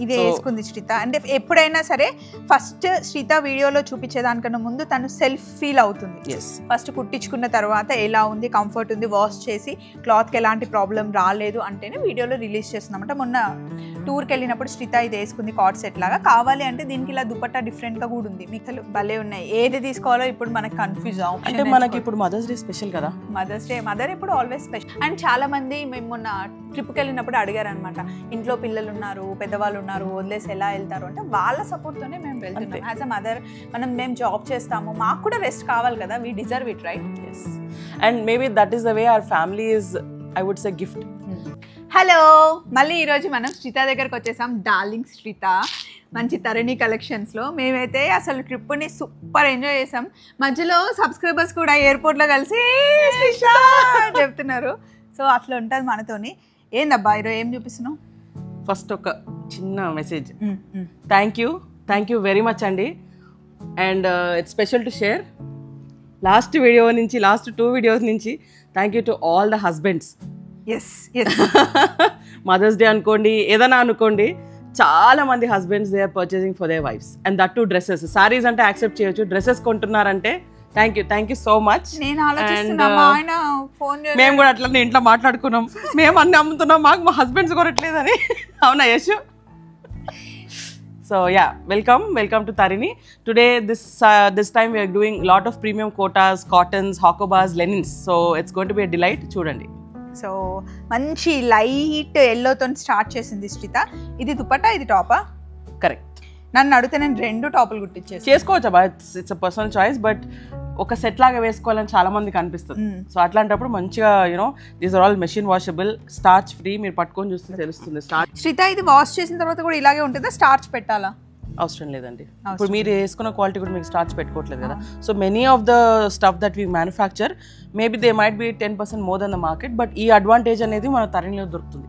ఇది వేసుకుంది శ్రీత. అంటే ఎప్పుడైనా సరే ఫస్ట్ శ్రీత వీడియోలో చూపించేదానికన్నా ముందు తను సెల్ఫ్ ఫీల్ అవుతుంది. ఫస్ట్ కుట్టించుకున్న తర్వాత ఎలా ఉంది, కంఫర్ట్ ఉంది, వాష్ చేసి క్లాత్కి ఎలాంటి ప్రాబ్లం రాలేదు అంటేనే వీడియోలో రిలీజ్ చేస్తున్నామంట. మొన్న టూర్కి వెళ్ళినప్పుడు శ్రీత ఇది వేసుకుంది కార్డ్ సెట్ లాగా. కావాలి అంటే దీనికి ఇలా దుపట్టా డిఫరెంట్గా కూడా ఉంది. మిగతాలు భలే ఉన్నాయి. ఏది తీసుకోవాలో ఇప్పుడు మనకు కన్ఫ్యూజ్ అంటే మనకి ఇప్పుడు మదర్స్ డే స్పెషల్ కదా. మదర్ ఇప్పుడు ఆల్వేస్ స్పెషల్. అండ్ చాలా మంది మేము మొన్న ట్రిప్కి వెళ్ళినప్పుడు అడిగారు అనమాట, ఇంట్లో పిల్లలు ఉన్నారు, పెద్దవాళ్ళు ఉన్నారు, వదిలేసి ఎలా వెళ్తారు అంటే వాళ్ళ సపోర్ట్తోనే మేము వెళ్తున్నాం. యాజ్ అ మదర్ మేము జాబ్ చేస్తాము, మాకు కూడా రెస్ట్ కావాలి కదా, we deserve it, right? And maybe that is the way our family is, I would say, gift. Hello, మళ్ళీ ఈరోజు మనం శ్రీత దగ్గరకు వచ్చేసాం. డార్లింగ్ శ్రీత మంచి తరణి కలెక్షన్స్లో. మేమైతే అసలు ట్రిప్ని సూపర్ ఎంజాయ్ చేసాం. మధ్యలో సబ్స్క్రైబర్స్ కూడా ఎయిర్పోర్ట్లో కలిసి చెప్తున్నారు. సో అట్లా ఉంటుంది మనతోని. ఏందబ్బా ఈరోజు ఏం చూపిస్తున్నావు? ఫస్ట్ ఒక చిన్న message. Thank you very much అండి. And it's special to share. Last 2 videos నుంచి thank you to all the husbands. Mother's day అనుకోండి, ఏదైనా అనుకోండి, చాలా మంది husbands they are purchasing for their wives. And that too dresses. Saris అంటే accept చేయొచ్చు, dresses కొంటున్నారంటే థ్యాంక్ యూ సో మచ్. మేము కూడా అట్లా ఇంట్లో మాట్లాడుకున్నాం, మేము అన్ని అమ్ముతున్నాం, మాకు మా హస్బెండ్స్ కొనట్లేదని. అవునా Yashu? So yeah, welcome to Tarini. Today this time we are doing lot of premium kotas, cottons, hokobas, linens. So it's going to be a delight. Chudandi. So మంచి లైట్ ఎల్లోతో స్టార్ట్ చేసింది శ్రీత. ఇది దుపట్టా, ఇది టాపా? కరెక్ట్. నన్ను అడిగితే నేను 2 టాపులు కుట్టించేసి చేసుకోవచ్చా? It's a personal choice, but ఒక సెట్ లాగా వేసుకోవాలని చాలా మందికి అనిపిస్తుంది. సో అట్లాంటప్పుడు మంచిగా these are all machine washable, starch free. మీరు పట్టుకొని చూస్తే తెలుస్తుంది. శ్రీత ఇది వాష్ చేసిన తర్వాత కూడా ఇలాగే ఉంటుందా? స్టార్చ్ పెట్టాలా? అవసరం లేదండి. ఇప్పుడు మీరు వేసుకున్న క్వాలిటీ కూడా మీకు స్టార్చ్ పెట్టుకోవట్లేదు కదా. So many of the stuff that we manufacture maybe they might be 10% more than the market, but ఈ అడ్వాంటేజ్ అనేది మన తరణిలో దొరుకుతుంది.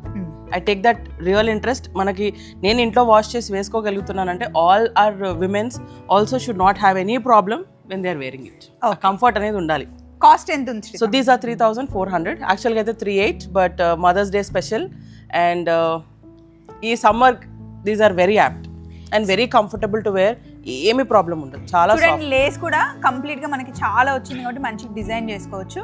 I take that real interest. మనకి నేను ఇంట్లో వాష్ చేసి వేసుకోగలుగుతున్నానంటే all our women's also should not have any problem when they are wearing it. Comfort అనేది ఉండాలి. కాస్ట్ ఎంత ఉంది? So these are 3,400. యాక్చువల్గా అయితే 3,800, but mother's day special and ఈ summer these are very apt and very comfortable to wear. ఏమి problem ఉండదు. చాలా చూడండి, లేస్ కూడా కంప్లీట్ గా మనకి చాలా వచ్చింది కాబట్టి మంచి డిజైన్ చేసుకోవచ్చు.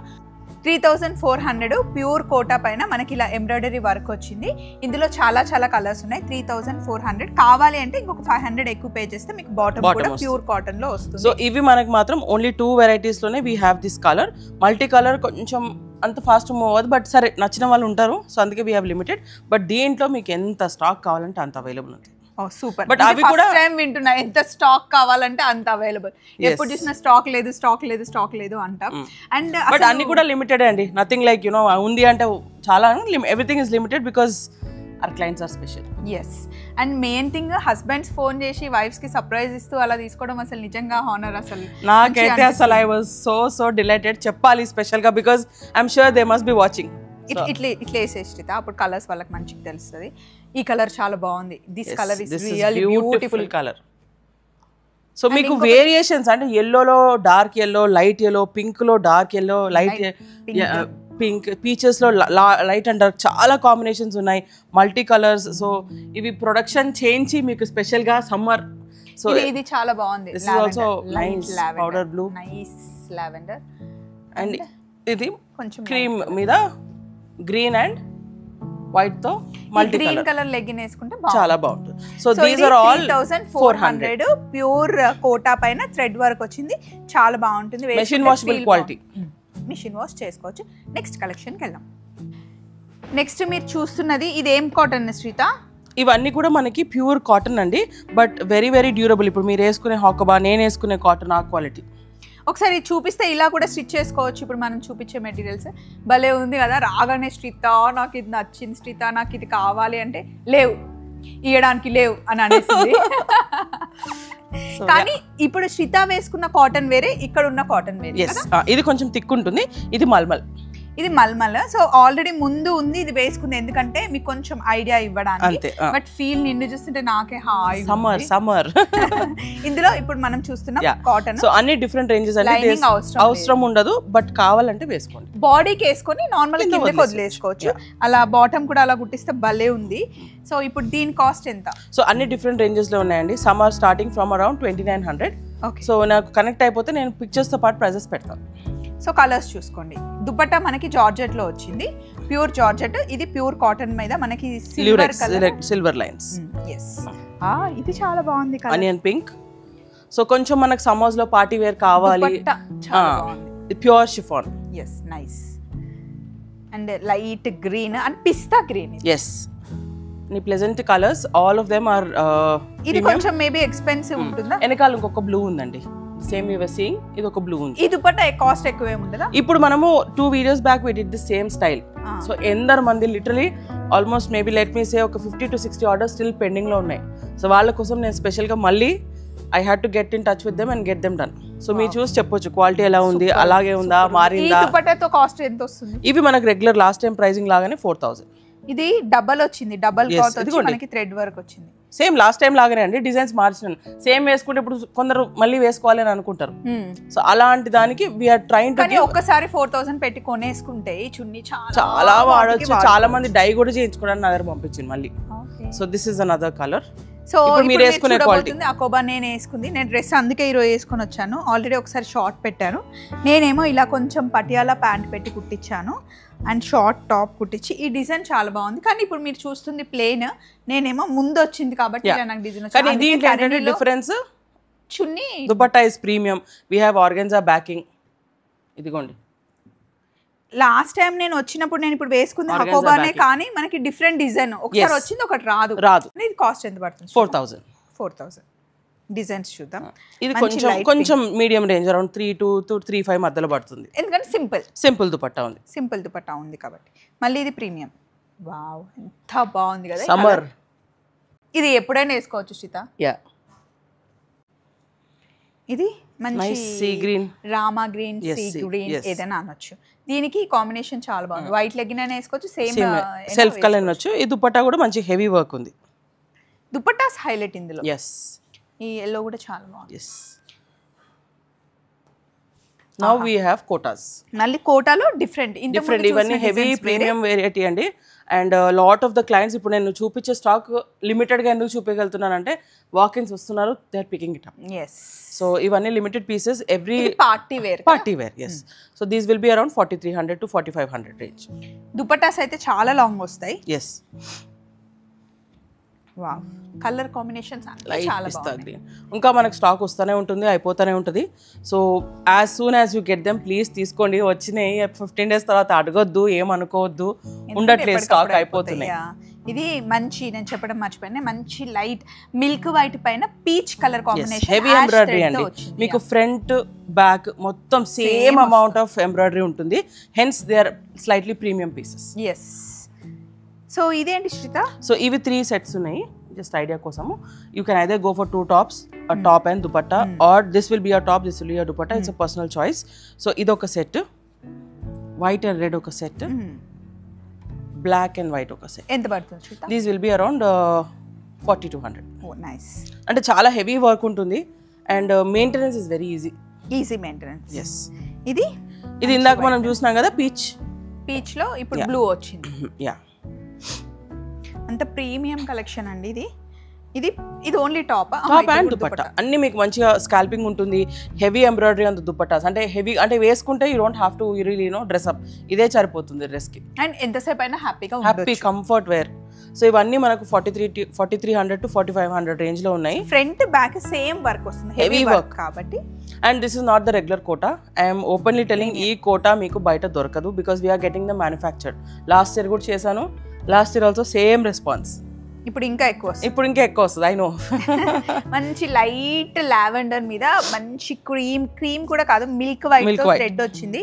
3,400 ప్యూర్ కోటా పైన మనకి ఇలా ఎంబ్రాయిడరీ వర్క్ వచ్చింది. ఇందులో చాలా కలర్స్ ఉన్నాయి. 3,400. కావాలి అంటే ఇంకొక 500 ఎక్కువ పే చేస్తే మీకు బాటమ్ కూడా ప్యూర్ కాటన్ లో వస్తుంది. సో ఇవి మనకి మాత్రం ఓన్లీ 2 వెరైటీస్ లోనే we have this colour. Multi colour కొంచెం అంత ఫాస్ట్ మూవ్ అవ్వదు, బట్ సరే నచ్చిన వాళ్ళు ఉంటారు. సో అందుకే వీ హ్యావ్ లిమిటెడ్. బట్ దీంట్లో మీకు ఎంత స్టాక్ కావాలంటే అంత అవైలబుల్ ఉంది. సూపర్. బట్ అవి కూడా టైం వింటున్నా, ఎంత స్టాక్ కావాలంటే అంత అవైలబుల్. ఎప్పుడు చూసినా స్టాక్ లేదు అంటాం. అండ్ బట్ అన్ని కూడా లిమిటెడ్ అండి. నథింగ్ లైక్ ఉంది అంటే చాలా. Everything is limited because our clients are special. Yes. And main thing, husbands phone చేసి వైఫ్స్ కి సర్ప్రైజ్ ఇస్తూ అలా తీసుకోవడం అసలు నిజంగా హానర్. అసలు నాకైతే అసలు ఐ వాజ్ సో డిలైటెడ్. చెప్పాలి స్పెషల్ గా because I'm sure they must be watching. ఇట్లా వేసేస్తే అప్పుడు కలర్స్ వాళ్ళకి మంచిగా తెలుస్తుంది. ఈ కలర్ చాలా బాగుంది. This colour is really beautiful colour. So మీకు వేరియేషన్స్ అంటే ఎల్లోలో dark yellow, light yellow, pink లో dark yellow, light pink, peaches లో లైట్ అండ్ డార్క్, చాలా కాంబినేషన్స్ ఉన్నాయి, మల్టీ కలర్స్. సో ఇవి ప్రొడక్షన్ చేయించి మీకు స్పెషల్ గా సమ్మర్. సో ఇది చాలా బాగుంది. This is also nice powder blue, nice lavender. And ఇది కొంచెం క్రీమ్ మీద గ్రీన్ అండ్ వైట్ తో మల్టీ గ్రీన్ కలర్ లెగ్గిన్ వేసుకుంటే చాలా బాగుంటుంది. So these are all 3,400 pure Kota పైన థ్రెడ్ వర్క్ వచ్చింది. చాలా బాగుంటుంది. Machine washable quality. Machine wash చేసుకోవచ్చు. నెక్స్ట్ కలెక్షన్కి వెళ్దాం. నెక్స్ట్ మీరు చూస్తున్నది ఇది ఏం కాటన్ శ్రీత? ఇవన్నీ కూడా మనకి ప్యూర్ కాటన్ అండి, బట్ వెరీ డ్యూరబుల్. ఇప్పుడు మీరు వేసుకునే హాకోబా, నేను వేసుకునే కాటన్ ఆ క్వాలిటీ. ఒకసారి చూపిస్తే ఇలా కూడా స్టిచ్ చేసుకోవచ్చు. ఇప్పుడు మనం చూపించే మెటీరియల్స్ భలే ఉంది కదా. రాగానే శ్రీత నాకు ఇది నచ్చింది, శ్రీత నాకు ఇది కావాలి అంటే లేవు, ఇవ్వడానికి లేవు అని అనేసింది. కానీ ఇప్పుడు శ్రీత వేసుకున్న కాటన్ వేరే, ఇక్కడ ఉన్న కాటన్ వేరే. ఇది కొంచెం థిక్ ఉంటుంది. ఇది మల్మల్. ఇది మల్మల్. సో ఆల్రెడీ ముందు ఉంది, ఇది వేసుకుంది ఎందుకంటే మీకు కొంచెం ఐడియా ఇవ్వడానికి. బట్ ఫీల్ నిన్ను చూస్తుంటే నాకే హాయ్ సమ్మర్. ఇందులో ఇప్పుడు మనం చూస్తున్నాం కాటన్. సో అన్ని డిఫరెంట్ రేంజెస్ అన్ని అవసరం ఉండదు, బట్ కావాలంటే వేసుకోండి. బాడీకి వేసుకొని నార్మల్ కిందకి వదిలేసుకోవచ్చు. అలా బాటమ్ కూడా అలా కుట్టిస్తే భలే ఉంది. సో ఇప్పుడు దీని కాస్ట్ ఎంత? సో అన్ని డిఫరెంట్ రేంజెస్ లో ఉన్నాయండి. Summer starting from around 2900. So నాకు కనెక్ట్ అయిపోతే నేను పిక్చర్స్ తో పాటు ప్రైజెస్ పెడతాను. సో కలర్స్ చూసుకోండి. దుపట్టా మనకి జార్జెట్ లో వచ్చింది, ప్యూర్ జార్జెట్. ఇది ప్యూర్ కాటన్ మీద మనకి సిల్వర్ లైన్స్. ఇది చాలా బాగుంది, ఆనియన్ పింక్. సో కొంచెం మనకి సమ్మర్స్ లో పార్టీ వేర్ కావాలి, pure chiffon. yes nice and light green and pista green. yes ni pleasant colors, all of them are ఇది కొంచెం మేబీ ఎక్స్పెన్సివ్ ఉంటుందా? ఎనకాల ఇంకొక బ్లూ ఉందండి, సేమ్ యు వర్ సీయింగ్. ఇది ఒక బ్లూ ఉంది. ఈ దుపట్టా కాస్ట్ ఎక్కువే ఉంటదా? ఇప్పుడు మనము 2 videos back we did the same style. So ఎందరు మంది literally almost maybe let me say ఒక 50 to 60 ఆర్డర్స్ స్టిల్ పెండింగ్ లో ఉన్నాయి. సో వాళ్ళ కోసం నేను స్పెషల్ గా మళ్ళీ I had to get in touch with them and get them done. So మీరు చూసి చెప్పొచ్చు క్వాలిటీ ఎలా ఉంది, అలాగే ఉందా, మారిందా. ఈ దుపట్టాతో కాస్ట్ ఎంత వస్తుంది? ఇవి మనకు రెగ్యులర్ లాస్ట్ టైం ప్రైసింగ్ లాగానే 4000. ఇది డబల్ వచ్చింది, డబల్ క్లాత్ వచ్చి మనకి థ్రెడ్ వర్క్ వచ్చింది. సేమ్ లాస్ట్ టైం లాగానే అండి, డిజైన్స్ మార్చినాను. సేమ్ వేసుకుంటే ఇప్పుడు కొందరు మళ్ళీ వేసుకోవాలి అని అనుకుంటారు. సో అలాంటి దానికి వీఆర్ ట్రైన్ టు. కానీ ఒక్కసారి 4000 పెట్టి కొనేసుకుంటే ఈ చున్నీ చాలా వాడొచ్చు. చాలా మంది డై కూడా చేయించుకోవడానికి నా దగ్గర పంపించింది మళ్ళీ. So this is another colour. So మీరు వేసుకునే క్వాలిటీ అకోబా నేను వేసుకుంది. నేను డ్రెస్ అందుకే ఈరోజు వేసుకొని వచ్చాను. ఆల్రెడీ ఒకసారి షార్ట్ పెట్టాను. నేనేమో ఇలా కొంచెం పటియాలా ప్యాంట్ పెట్టి కుట్టించాను అండ్ షార్ట్ టాప్ కుట్టించి. ఈ డిజైన్ చాలా బాగుంది. కానీ ఇప్పుడు మీరు చూస్తుంది ప్లెయిన్, నేనేమో ముందు వచ్చింది కాబట్టి నాకు design difference. Chunni dupatta is premium. We have organza backing. ఇదిగోండి, లాస్ట్ టైం నేను వచ్చినప్పుడు నేను ఇప్పుడు వేసుకుంది హకోబానే, కానీ మనకి డిఫరెంట్ డిజైన్ ఒకసారి వచ్చింది, ఒకటి రాదు. ఇది కాస్ట్ ఎంత పడుతుంది? 4000 డిజైన్స్ చూద్దాం. ఇది కొంచెం మీడియం రేంజ్ అరౌండ్ 3 to 3.5 మధ్యలో పడుతుంది. ఎందుకంటే సింపుల్ దుపట్టా ఉంది. సింపుల్ దుపట్టా ఉంది కాబట్టి. మళ్ళీ ఇది ప్రీమియం. వావ్ ఎంత బాగుంది కదా. సమ్మర్ ఇది ఎప్పుడైనా వేసుకోవచ్చు శ్రీత. ఇది మంచి sea green, Rama green, sea green ఏదైనా అనొచ్చు. దీనికి కాంబినేషన్ చాలా బాగుంది. వైట్ లెగ్గిన్ అయినా వేసుకోవచ్చు, సేమ్ సెల్ఫ్ కలర్ అనొచ్చు. ఈ దుపట్టా కూడా మంచి హెవీ వర్క్ ఉంది. దుపట్టాస్ హైలైట్ ఇందులో. ఎస్, ఈ yellow కూడా చాలా బాగుంది. yes now we have kotas. మళ్ళీ కోటాలో డిఫరెంట్ ఇవన్నీ హెవీ ప్రీమియం వెరైటీ అండి. And lot of the clients ఇప్పుడు నేను చూపించే స్టాక్ లిమిటెడ్ గా ఎందుకు చూపించగలుగుతున్నానంటే వాకిన్స్ వస్తున్నారు, they are picking it up. So ఇవన్నీ limited pieces. Every party wear. yes so these will be around 4300 to 4500 range. Dupattas అయితే చాలా లాంగ్ వస్తాయి. yes వావ్, కలర్ కాంబినేషన్స్ చాలా బాగుంది. ఇంకా మనకు స్టాక్ వస్తూనే ఉంటుంది, అయిపోతూనే ఉంటుంది. So as soon as you get them please తీసుకోండి. వచ్చినాయి 15 days తర్వాత అడగొద్దు, ఏమనుకోవద్దు, ఉండట్లేదు, స్టాక్ అయిపోతున్నాయి. ఇది మంచి, నేను చెప్పడం మర్చిపోయాను, మంచి లైట్ మిల్క్ వైట్ పైన peach colour combination, heavy embroidery అండి. మీకు ఫ్రంట్ బ్యాక్ మొత్తం సేమ్ అమౌంట్ ఆఫ్ ఎంబ్రాయిడరీ ఉంటుంది. Hence they are slightly premium pieces. yes so ఇదేంటి శ్రీత? సో ఇవి 3 sets ఉన్నాయి. జస్ట్ ఐడియా కోసము you can either go for 2 tops, a top and dupatta, or this will be a top, this will be a dupatta. It's a personal choice. So ఇది ఒక set, white and red ఒక set, black and white ఒక set. ఎంత పడుతుంది Sritha? These will be around 40 to 100. Nice. అంటే చాలా heavy work ఉంటుంది and maintenance is very easy maintenance. Yes, ఇది ఇందాక మనం చూసినాం కదా పీచ్ లో ఇప్పుడు బ్లూ వచ్చింది. యా, అంత ప్రీమియం కలెక్షన్ అండి. ఇది ఓన్లీ టాప్ అండ్ దుపట్టా అన్ని మీకు మంచిగా స్కాల్పింగ్ ఉంటుంది. హెవీ ఎంబ్రాయిడరీ అండ్ దుపట్టాస్ అంటే హెవీ, అంటే వేసుకుంటే you don't have to really dress up, ఇదే సరిపోతుంది డ్రెస్ కి. అండ్ ఎంతసేపు అయినా హ్యాపీ కంఫర్ట్ వేర్. సో ఇవన్నీ మనకు 4300 to 4500 రేంజ్ లో ఉన్నాయి. ఫ్రంట్ బ్యాక్ సేమ్ వర్క్ వస్తుంది, హెవీ వర్క్ కాబట్టి. And this is not the regular Kota. I'm openly telling, ఈ కోటా మీకు బయట దొరకదు because we're getting the manufactured. Last year కూడా చేశాను, last year also same response. ఇప్పుడు ఇంకా ఎక్కువ వస్తుంది. I know. మంచి లైట్ లావెండర్ మీద మంచి క్రీమ్ కూడా కాదు, మిల్క్ వైట్ థ్రెడ్ వచ్చింది.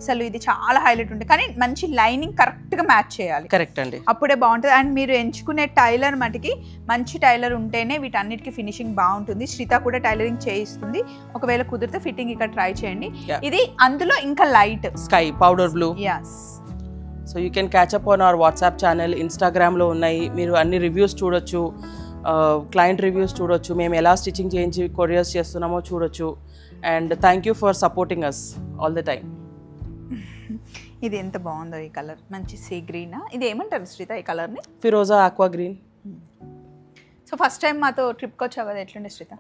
అసలు ఇది చాలా హైలైట్ ఉంటుంది, కానీ మంచి లైనింగ్ కరెక్ట్ గా మ్యాచ్ చేయాలి. కరెక్ట్ అండి, అప్పుడే బాగుంటుంది. అండ్ మీరు ఎంచుకునే టైలర్ మటుకి మంచి టైలర్ ఉంటేనే వీటన్నిటికీ ఫినిషింగ్ బాగుంటుంది. శ్రీత కూడా టైలరింగ్ చేయిస్తుంది, ఒకవేళ కుదిరితే ఫిట్టింగ్ ఇక్కడ ట్రై చేయండి. ఇది అందులో ఇంకా light sky powder blue. yes so you can catch up on our WhatsApp channel, ఇన్స్టాగ్రామ్లో ఉన్నాయి, మీరు అన్ని రివ్యూస్ చూడొచ్చు, క్లయింట్ రివ్యూస్ చూడొచ్చు, మేము ఎలా స్టిచ్చింగ్ చేయించి కొరియర్స్ చేస్తున్నామో చూడొచ్చు. And thank you for supporting us all the time. ఇది ఎంత బాగుందో ఈ కలర్, మంచి సీ గ్రీనా, ఇది ఏమంటారు శ్రీత ఈ కలర్ని? ఫిరోజా aqua green. So first time మాతో ట్రిప్కి వచ్చావు కదా, ఎట్లుండే Sritha?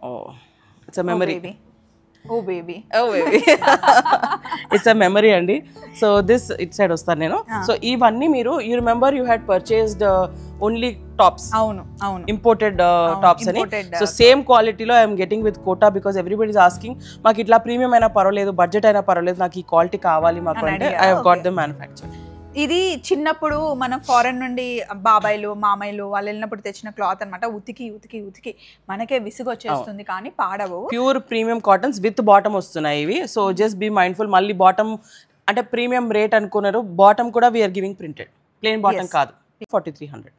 It's a memory. Oh baby it's a memory అండి. సో దిస్ ఇట్ సైడ్ వస్తాను నేను. సో ఇవన్నీ మీరు you remember you had purchased only tops, అవును అవును, ఇంపోర్టెడ్ టాప్స్ అని. సో సేమ్ క్వాలిటీలో I'm getting with Kota because everybody is asking మాకు ఇట్లా ప్రీమియం అయినా పర్వాలేదు, బడ్జెట్ అయినా పర్వాలేదు, నాకు ఈ క్వాలిటీ కావాలి మాకు అంటే I have got the manufacture. ఇది చిన్నప్పుడు మనం ఫారెన్ నుండి బాబాయిలు మామయ్యలు వాళ్ళు వెళ్ళినప్పుడు తెచ్చిన క్లాత్ అనమాట. ఉతికి ఉతికి ఉతికి మనకే విసుగు వచ్చేస్తుంది, కానీ పాడవు. Pure premium cottons with bottom వస్తున్నాయి ఇవి. So just be mindful. మళ్ళీ బాటమ్ అంటే ప్రీమియం రేట్ అనుకున్నారు, బాటమ్ కూడా we are giving printed, plain bottom కాదు. 4300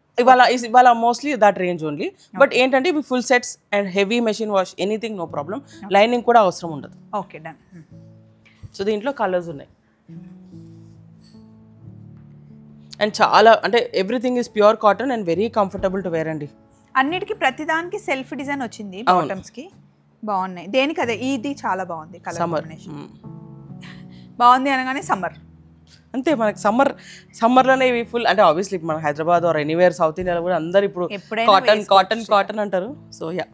ఇవాళ mostly that range only. But ఏంటంటే ఇవి full sets and heavy machine wash anything no problem, lining కూడా అవసరం ఉండదు. Okay done. సో దీంట్లో కలర్స్ ఉన్నాయి అండ్ చాలా అంటే everything is pure cotton and very comfortable to wear అండి. అన్నిటికీ ప్రతిదానికి సెల్ఫ్ డిజైన్ వచ్చింది బాటమ్స్ కి, బాగున్నాయి. దేనికి అదే, ఇది చాలా బాగుంది కలర్ కాంబినేషన్. బాగుంది అనగానే సమ్మర్ అంతే, మనకి సమ్మర్లోనే ఇవి ఫుల్ అంటే ఆబ్వియస్లీ మన హైదరాబాద్ ఆర్ ఎనీవేర్ సౌత్ ఇండియాలో కూడా అందరు ఇప్పుడు కాటన్ కాటన్ కాటన్ అంటారు. So yeah,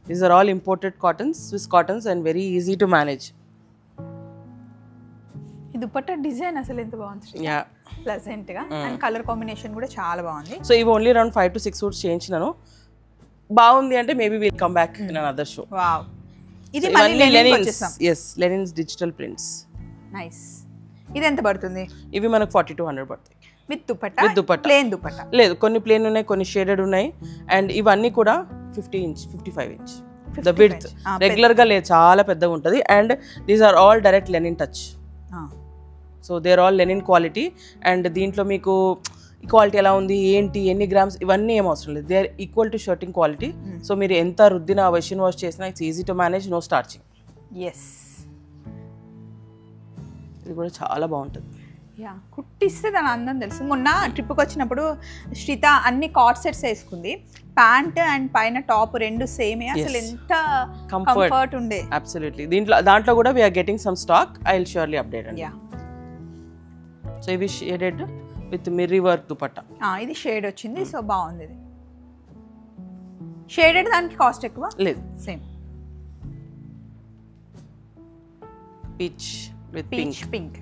these are all imported cottons, Swiss cottons and very easy to manage. ఈ దుపట్టా డిజైన్ అసలు ఎంత బాగుంది, యా ప్లెజెంట్ గా, అండ్ కలర్ కాంబినేషన్ కూడా చాలా బాగుంది. సో ఇవి ఓన్లీ అరౌండ్ 5 to 6 సూట్స్ చేయించినాను. బాగుంది అంటే maybe will come back in another show. Wow, ఇది మళ్ళీ లెనిన్స్ వచ్చేసాం. yes linens digital prints. Nice. ఇది ఎంత పడుతుంది? ఇవి మనకు 4200 పడతాయి విత్ దుపట్టా, ప్లేన్ దుపట్టా లేదు, కొన్ని ప్లేన్ ఉన్నాయి, కొన్ని షేడెడ్ ఉన్నాయి. అండ్ ఇవన్నీ కూడా 50 inch 55 inch the width, regular గా లేదు, చాలా పెద్దగా ఉంటుంది. And these are all direct linen touch. So they are all linen quality. And దీంట్లో మీకు క్వాలిటీ ఎలా ఉంది ఏంటి ఎన్ని గ్రామ్స్ ఇవన్నీ ఏం అవసరం లేదు, they are equal to shirting quality. So మీరు ఎంత రుద్దినా మెషిన్ వాష్ చేసినా it's easy to manage, no starching. Yes, ఇది కూడా చాలా బాగుంటుంది. యా, కుట్టిస్తే దాని అందం తెలుసు. మొన్న ట్రిప్కి వచ్చినప్పుడు శ్రీత అన్ని కాట్ సెట్స్ వేసుకుంది, ప్యాంట్ అండ్ పైన టాప్ రెండు సేమే, అసలు ఎంత కంఫర్ట్ ఉండే. అబ్సల్యూట్లీ. దాంట్లో కూడా we're getting some stock, I will surely update అండి. సో ఇవి షేడెడ్ విత్ మిర్రీ వర్క్ దుపట్టా. ఇది షేడ్ వచ్చింది, సో బాగుంది. ఇది షేడెడ్ దానికి కాస్ట్ ఎక్కువ లేదు, సేమ్. పీచ్ విత్ పింక్,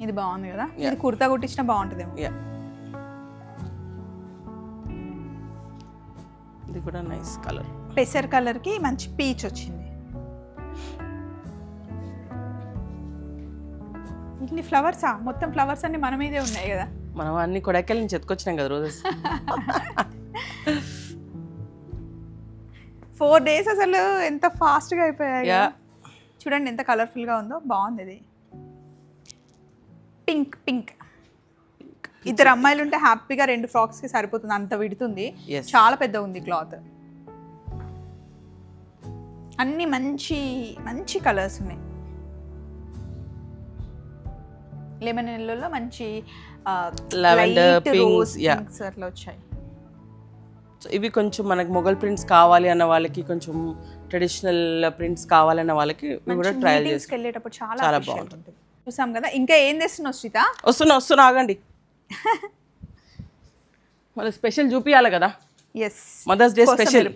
ఇది బాగుంది కదా. ఇది కుర్తా కుట్టించినా బాగుంటుందేమో. ఇది కూడా నైస్ కలర్, పెసర్ కలర్ కి మంచి పీచ్ వచ్చింది. ఇన్ని ఫ్లవర్సా? మొత్తం ఫ్లవర్స్ అన్ని మన మీదే ఉన్నాయి కదా. మనం అన్ని కొడైకెళ్ళ నుంచి ఎత్తుకొచ్చినాం కదా రోజెస్. 4 days అసలు ఎంత ఫాస్ట్ గా అయిపోయాయి. చూడండి ఎంత కలర్ఫుల్ గా ఉందో, బాగుంది. ఇది పింక్ ఇద్దరు అమ్మాయిలు ఉంటే హ్యాపీగా 2 ఫ్రాక్స్ కి సరిపోతుంది, అంత విడుతుంది. చాలా పెద్ద ఉంది క్లాత్. అన్ని మంచి మంచి కలర్స్ ఉన్నాయి. లెమన్ ఎల్లోలో మంచి లావెండర్ పింక్స్ అట్లా వచ్చాయి. సో ఇవి కొంచెం మనకి మొగల్ ప్రింట్స్ కావాలి అన్న వాళ్ళకి, కొంచెం ట్రెడిషనల్ ప్రింట్స్ కావాలన్న వాళ్ళకి ఇవి కూడా ట్రయల్ చేసుకెళ్ళేటప్పుడు చాలా బాగుంటుంది. చూసాం కదా. ఇంకా ఏం చేస్తున్నావు శ్రీత? వస్తున్నా ఆగండి, మళ్ళీ స్పెషల్ చూపియాలి కదా. Yes, mothers day special.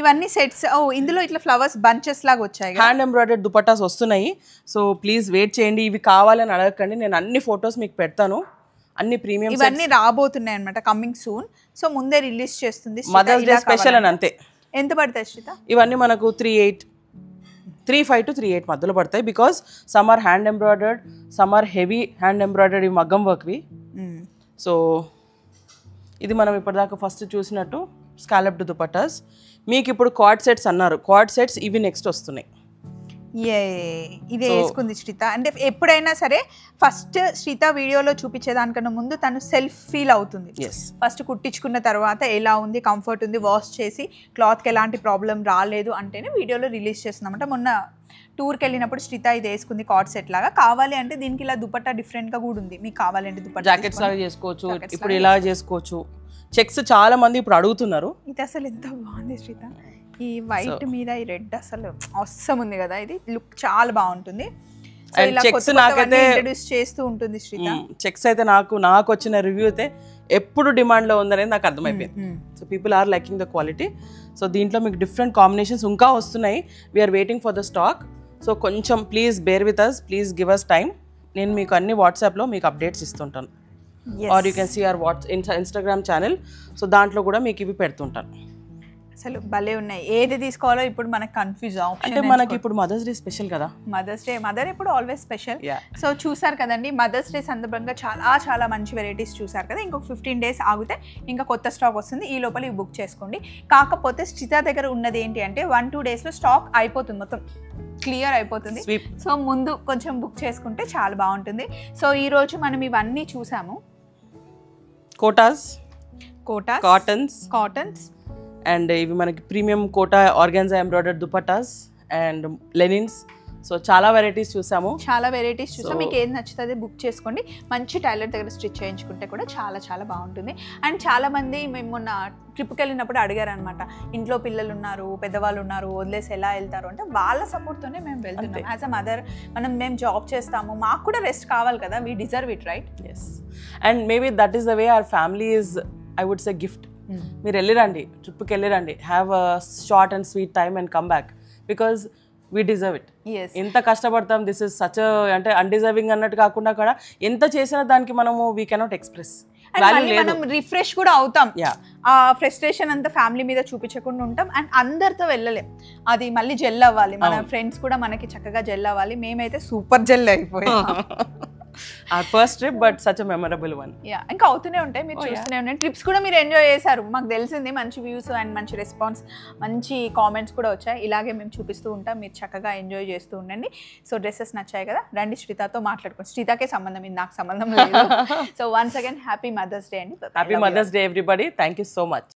ఇవన్నీ సెట్స్. ఇందులో ఇట్లా ఫ్లవర్స్ బంచెస్ లాగా వచ్చాయి, హ్యాండ్ ఎంబ్రాయిడర్డ్ దుపట్టాస్ వస్తున్నాయి. సో ప్లీజ్ వెయిట్ చేయండి, ఇవి కావాలని అడగకండి, నేను అన్ని ఫొటోస్ మీకు పెడతాను. అన్ని ప్రీమియం ఇవన్నీ రాబోతున్నాయి అనమాట, కమింగ్ సూన్. సో ముందే రిలీజ్ చేస్తుంది మదర్స్ డే స్పెషల్ అని. అంతే. ఎంత పడతాయి శ్రీత? ఇవన్నీ మనకు 3.5 to 3.8 మధ్యలో పడతాయి. Because some are hand embroidered, some are heavy hand embroidered, ఇవి మగ్గం వర్క్వి. సో ఇది మనం ఇప్పటిదాకా ఫస్ట్ చూసినట్టు స్కాలప్డ్ దుపట్టాస్. మీకు ఇప్పుడు క్వాడ్ సెట్స్ అన్నారు, క్వాడ్ సెట్స్ ఇవి నెక్స్ట్ వస్తున్నాయి. ఇదే వేసుకుంది శ్రీత. అంటే ఎప్పుడైనా సరే ఫస్ట్ శ్రీత వీడియోలో చూపించేదానికన్నా ముందు తను సెల్ఫ్ ఫీల్ అవుతుంది. ఫస్ట్ కుట్టించుకున్న తర్వాత ఎలా ఉంది, కంఫర్ట్ ఉంది, వాష్ చేసి క్లాత్కి ఎలాంటి ప్రాబ్లం రాలేదు అంటేనే వీడియోలో రిలీజ్ చేస్తున్నామంట. మొన్న టూర్కి వెళ్ళినప్పుడు శ్రీత ఇది వేసుకుంది కార్డ్ సెట్ లాగా. కావాలి అంటే దీనికి ఇలా దుపట్టా డిఫరెంట్ గా కూడా ఉంది, మీకు కావాలంటే దుపట్టా జాకెట్స్ లాగా చేసుకోవచ్చు, ఇప్పుడు ఇలా చేసుకోవచ్చు. చెక్స్ చాలా మంది ఇప్పుడు అడుగుతున్నారు. ఇది అసలు ఎంత బాగుంది శ్రీత, ఈ వైట్ మీద ఈ రెడ్ అసలు అవసరం ఉంది కదా, ఇది లుక్ చాలా బాగుంటుంది. చెక్స్ నాకైతే ఇంట్రడ్యూస్ చేస్తూ ఉంటుంది శ్రీత. చెక్స్ అయితే నాకు వచ్చిన రివ్యూ అయితే ఎప్పుడు డిమాండ్ లో ఉందనేది నాకు అర్థమైపోయింది. So people are liking the quality. So దీంట్లో మీకు డిఫరెంట్ కాంబినేషన్స్ ఇంకా వస్తున్నాయి. We are waiting for the stock. So కొంచెం please bear with us, please give us time. నేను మీకు అన్ని వాట్సాప్లో మీకు అప్డేట్స్ ఇస్తుంటాను. Or you can see our Instagram channel. So దాంట్లో కూడా మీకు ఇవి పెడుతుంటాను. అసలు భలే ఉన్నాయి. ఏది తీసుకోవాలో ఇప్పుడు మనకు కన్ఫ్యూజ్ అంటే మనకి ఇప్పుడు మదర్స్ డే స్పెషల్ కదా. మదర్ ఎప్పుడు ఆల్వేస్ స్పెషల్. సో చూసారు కదండి, మదర్స్ డే సందర్భంగా చాలా చాలా మంచి వెరైటీస్ చూసారు కదా. ఇంకొక 15 days ఆగితే ఇంకా కొత్త స్టాక్ వస్తుంది. ఈ లోపల ఇవి బుక్ చేసుకోండి. కాకపోతే శ్రీత దగ్గర ఉన్నది ఏంటి అంటే 1-2 daysలో స్టాక్ అయిపోతుంది, మొత్తం క్లియర్ అయిపోతుంది. సో ముందు కొంచెం బుక్ చేసుకుంటే చాలా బాగుంటుంది. సో ఈ రోజు మనం ఇవన్నీ చూసాము. కోటాస్, కాటన్స్ అండ్ ఇవి మనకి premium Kota organza embroidered dupattas and linens. So చాలా వెరైటీస్ చూసాము. మీకు ఏది నచ్చుతుంది బుక్ చేసుకోండి. మంచి టైలర్ దగ్గర స్టిచ్ చేయించుకుంటే కూడా చాలా చాలా బాగుంటుంది. అండ్ చాలా మంది మేము మొన్న ట్రిప్కి వెళ్ళినప్పుడు అడిగారు అనమాట, ఇంట్లో పిల్లలు ఉన్నారు, పెద్దవాళ్ళు ఉన్నారు, వదిలేసి ఎలా వెళ్తారు అంటే వాళ్ళ సపోర్ట్తోనే మేము వెళ్తున్నాం. యాజ్ అ మదర్ మేము జాబ్ చేస్తాము, మాకు కూడా రెస్ట్ కావాలి కదా, we deserve it, right? Yes. And maybe that is the way our family is, I would say, gift. మీరు వెళ్ళిరండి, ట్రిప్కి వెళ్ళిరండి, have a short and sweet time and come back, because we deserve it. ఎంత కష్టపడతాం, this is such అంటే undeserving అన్నట్టు కాకుండా కూడా ఎంత చేసినా దానికి మనము వీ కెనాట్ ఎక్స్ప్రెస్. మనం రిఫ్రెష్ కూడా అవుతాం. ఆ ఫ్రస్ట్రేషన్ అంతా ఫ్యామిలీ మీద చూపించకుండా ఉంటాం. అండ్ అందరితో వెళ్ళలేం, అది మళ్ళీ జెల్ అవ్వాలి. మన ఫ్రెండ్స్ కూడా మనకి చక్కగా జెల్ అవ్వాలి. మేమైతే సూపర్ జెల్ అయిపోయాం. our first trip, but such a memorable one. ఇంకా అవుతూనే ఉంటాయి, మీరు చూస్తూనే ఉండండి. ట్రిప్స్ కూడా మీరు ఎంజాయ్ చేశారు, మాకు తెలిసింది. మంచి వ్యూస్ అండ్ మంచి రెస్పాన్స్, మంచి కామెంట్స్ కూడా వచ్చాయి. ఇలాగే మేము చూపిస్తూ ఉంటాం, మీరు చక్కగా ఎంజాయ్ చేస్తూ ఉండండి. సో డ్రెస్సెస్ నచ్చాయి కదా, రండి శ్రీతతో మాట్లాడుకోండి. శ్రీతకే సంబంధం, ఇది నాకు సంబంధం లేదు. So once again happy mother's day అండి. Happy mother's day everybody. Thank you so much.